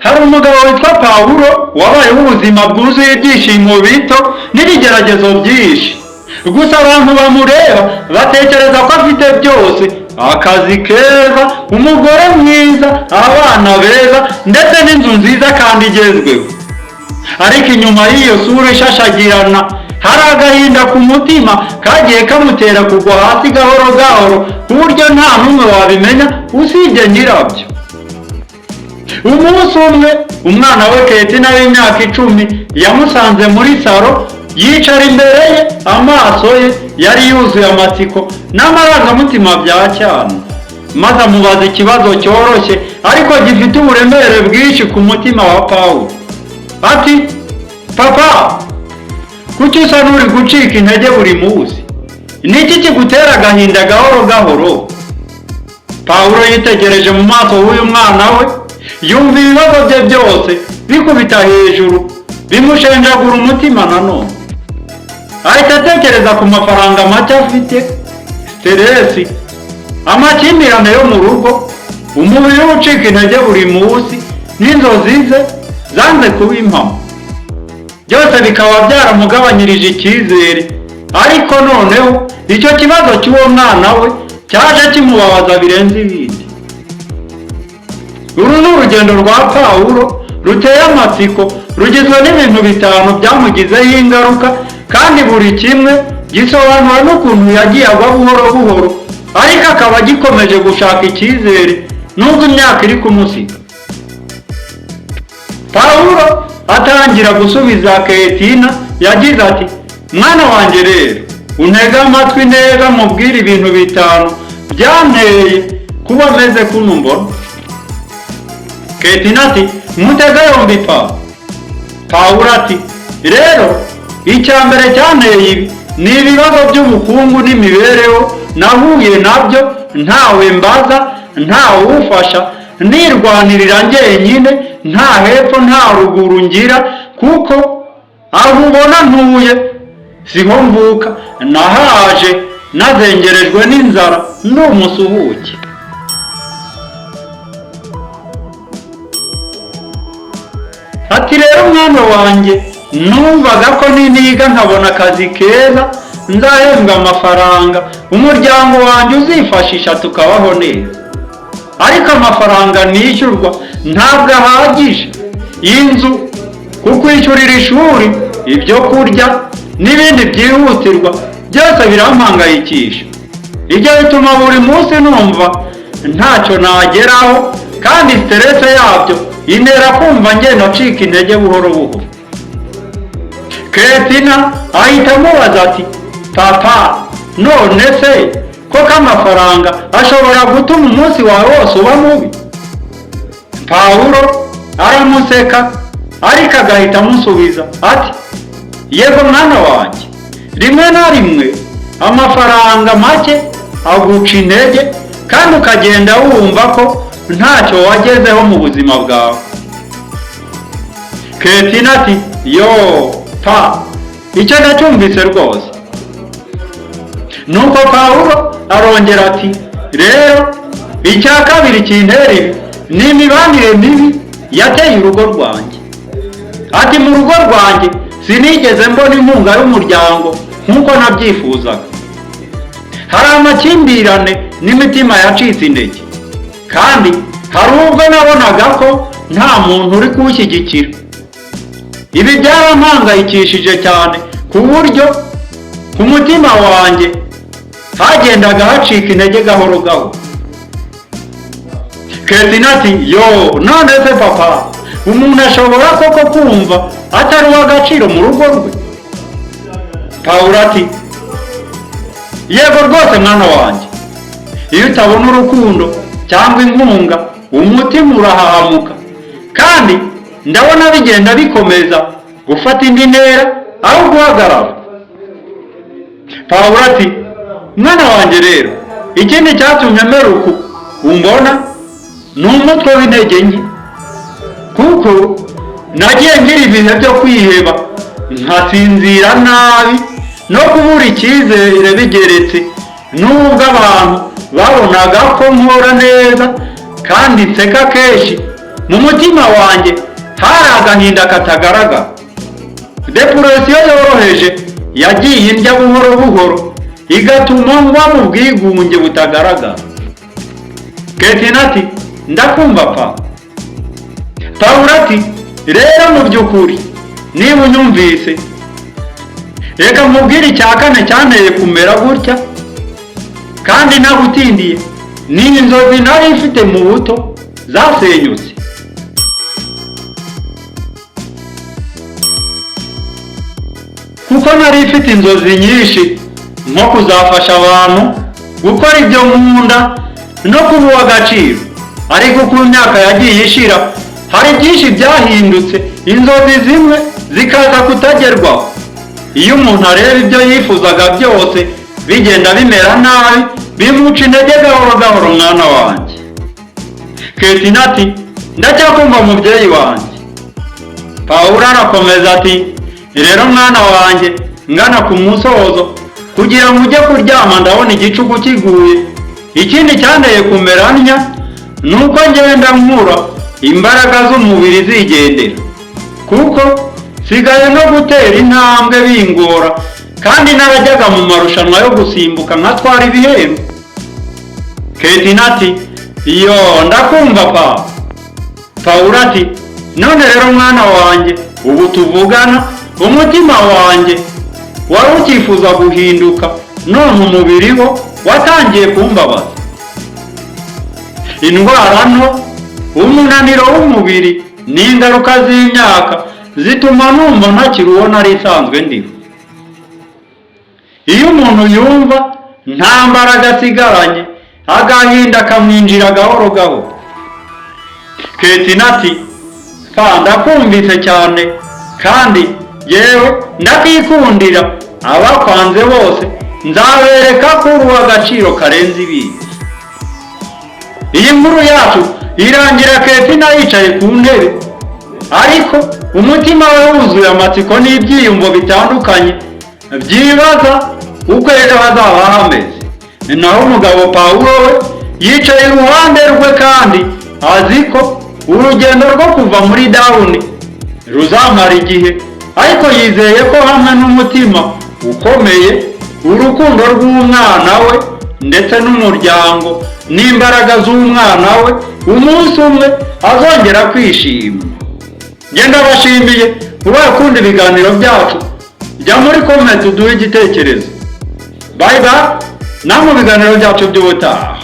hari umugabo witwa Pawulo wabayeho ubuzima bwuzuye ibyishimo bito n'ibigeragezo byinshi. Gusa abantu bamureba batekereza ko afite byose: akazi keza, umugore mwiza, abana beza ndetse n'inzu nziza kandi igezweho. Ariko inyuma y'iyo sura ishashagirana hari agahinda ku mutima kagiye kamutera kugwa hasi gahoro gahoro ku buryo nta n'umwe wabimenya usibye nyirabyo. Umunsi umwe umwana we Ketina w'imyaka 10 yamusanze muri saro, yicara imbere ye, amaso ye yari yuzuye amatsiko n'amarangamutima bya cyane, maze amubaza ikibazo cyoroshye ariko gifite uburemere bwinshi ku mutima wa Pawulo. Ati: "Papa, kuki usa n'uri gucika intege buri munsi? Ni iki kigutera agahinda gahoro gahoro?" Pawulo yitegereje mu maso w'uyu mwana we, yumva ibibazo bye byose bikubita hejuru, bimushenjagura umutima nanone. Ahita atekereza ku mafaranga make afite, stresi, amakimbirane yo mu rugo, umubiri we ucika intege buri munsi n'inzozi ze zanze kuba impamo. Byose bikaba byaramugabanyirije icyizere, ariko noneho icyo kibazo cy'uwo mwana we cyaje kimubabaza birenze ibindi. Uru ni urugendo rwa Pawulo ruteye amatsiko, rugizwe n'ibintu 5 byamugizeho ingaruka, kandi buri kimwe gisobanura n'ukuntu yagiye agwa buhoro buhoro, ariko akaba agikomeje gushaka icyizere nubwo imyaka iri kumusiga. Pawulo atangira gusubiza Ketina yagize ati: "Mwana wanjye rero, untege amatwi neza mubwire ibintu 5 byanteye kuba meze kuno mbona." Ketina ati: "Mutega yombi papa." Pawulo ati: "Rero icya mbere cyanteye ibi ni ibibazo by'ubukungu n'imibereho nahuye nabyo, ntawe mbaza, ntawe ufasha, nirwanirira njyenyine, nta hepfo nta ruguru ngira, kuko aho ubona ntuye siho mvuka, nahaje nazengerejwe n'inzara n'umusuhuke." Ati: "Rero mwana wanjye, numvaga ko niniga nkabona akazi keza nzahembwa amafaranga, umuryango wanjye uzifashisha tukabaho neza. Ariko amafaranga nishyurwa ntabwo ahagije, inzu, kukwishyurira ishuri, ibyo kurya n'ibindi byihutirwa byose birampangayikisha. Ibyo bituma buri munsi numva ntacyo nageraho, kandi stress yabyo intera kumva ngenda ncika intege buhoro buhoro." Ketina ahita amubaza ati: "Papa, none se koko amafaranga ashobora gutuma umunsi wawe wose uba mubi?" Pawulo aramuseka ariko agahita amusubiza ati: "Yego mwana wanjye, rimwe na rimwe amafaranga make aguca intege kandi ukagenda wumva ko ntacyo wagezeho mu buzima bwawe." Ketina ati: "Yo pa, icyo ndacyumvise rwose." Nuko Pawulo arongera ati: "Rero icya kabiri kintera ibi ni imibanire mibi yateye urugo rwanjye." Ati: "Mu rugo rwanjye sinigeze mbona inkunga y'umuryango nk'uko nabyifuzaga. Hari amakimbirane n'imitima yacitse intege, kandi hari ubwo nabonaga ko nta muntu uri kuwushyigikira. Ibi byarampangayikishije cyane ku buryo ku mutima wanjye hagendaga hacika intege gahoro gahoro." Ketina ati: "Yo, none se papa, umuntu ashobora koko kumva atari uw'agaciro mu rugo rwe?" Pawulo ati: "Yego rwose mwana wanjye, iyo utabona urukundo cyangwa inkunga umutima urahahamuka, kandi ndabona bigenda bikomeza gufata indi ntera aho guhagarara." Pawulo ati: "Mwana wanjye rero, ikindi cyatumye mera uku umbona ni umutwe w'intege nke, kuko nagiye ngira ibihe byo kwiheba, nkasinzira nabi no kubura icyizere bigeretse, nubwo abantu babonaga ko nkora neza kandi nseka kenshi, mu mutima wanjye hari agahinda katagaragara. Depression yoroheje yagiye indya buhoro buhoro igatuma ngwa mu bwigunge butagaragara. Ketina ati ndakumva pa. Pawulo ati rero mu by'ukuri niba unyumvise reka mubwire icya kane cyanteye kumera gutya kandi nagutindiye ni inzozi nari mfite mu buto zasenyutse. Kuko nari mfite inzozi nyinshi nko kuzafasha abantu gukora ibyo nkunda no kubuha agaciro, ariko ku myaka yagiye ishira hari byinshi byahindutse, inzozi zimwe zikaza kutagerwaho. Iyo umuntu areba ibyo yifuzaga byose bigenda bimera nabi bimuca intege gahoro gahoro mwana wanjye. Ketina ati ndacyakumva mubyeyi wanjye. Pawulo arakomeza ati rero mwana wanjye ngana ku musozo kugira ngo ujye kuryama ndabona igicuku kiguye. Ikindi cyanteye kumera ntya nuko ngenda nkura imbaraga z'umubiri zigendera, kuko sigaye no gutera intambwe bingora kandi narajyaga mu marushanwa yo gusimbuka nkatwara ibihembo. Ketina ati iyo ndakumva pa. Pawulo ati none rero mwana wanjye ubu tuvugana umutima wanjye wari ukifuza guhinduka, none umubiri wo watangiye kumbabaza. Indwara nto, umunaniro w'umubiri n'ingaruka z'imyaka zituma numva ntakiri uwo nari isanzwe ndiho. Iyo umuntu yumva nta mbaraga asigaranye agahinda kamwinjira gahoro gahoro. Ketina ati ndakumvise cyane kandi yewe ndakikundira abakwanze bose nzabereka ko uri uw'agaciro karenze ibindi. Iyi nkuru yacu irangira Ketina yicaye ku ntebe, ariko umutima we wuzuye amatsiko n'ibyiyumvo bitandukanye byibaza uko ejo hazaba hameze. Naho umugabo Pawulo we yicaye iruhande rwe kandi azi ko urugendo rwo kuva muri dawuni ruzamara igihe, ariko yizeye ko hamwe n'umutima ukomeye, urukundo rw'umwana we ndetse n'umuryango n'imbaraga z'umwana we umunsi umwe azongera kwishima. Genda bashimiye ubaye ukunda ibiganiro byacu, jya muri comment uduhe igitekerezo. Bye bye, na mu biganiro byacu by'ubutaha.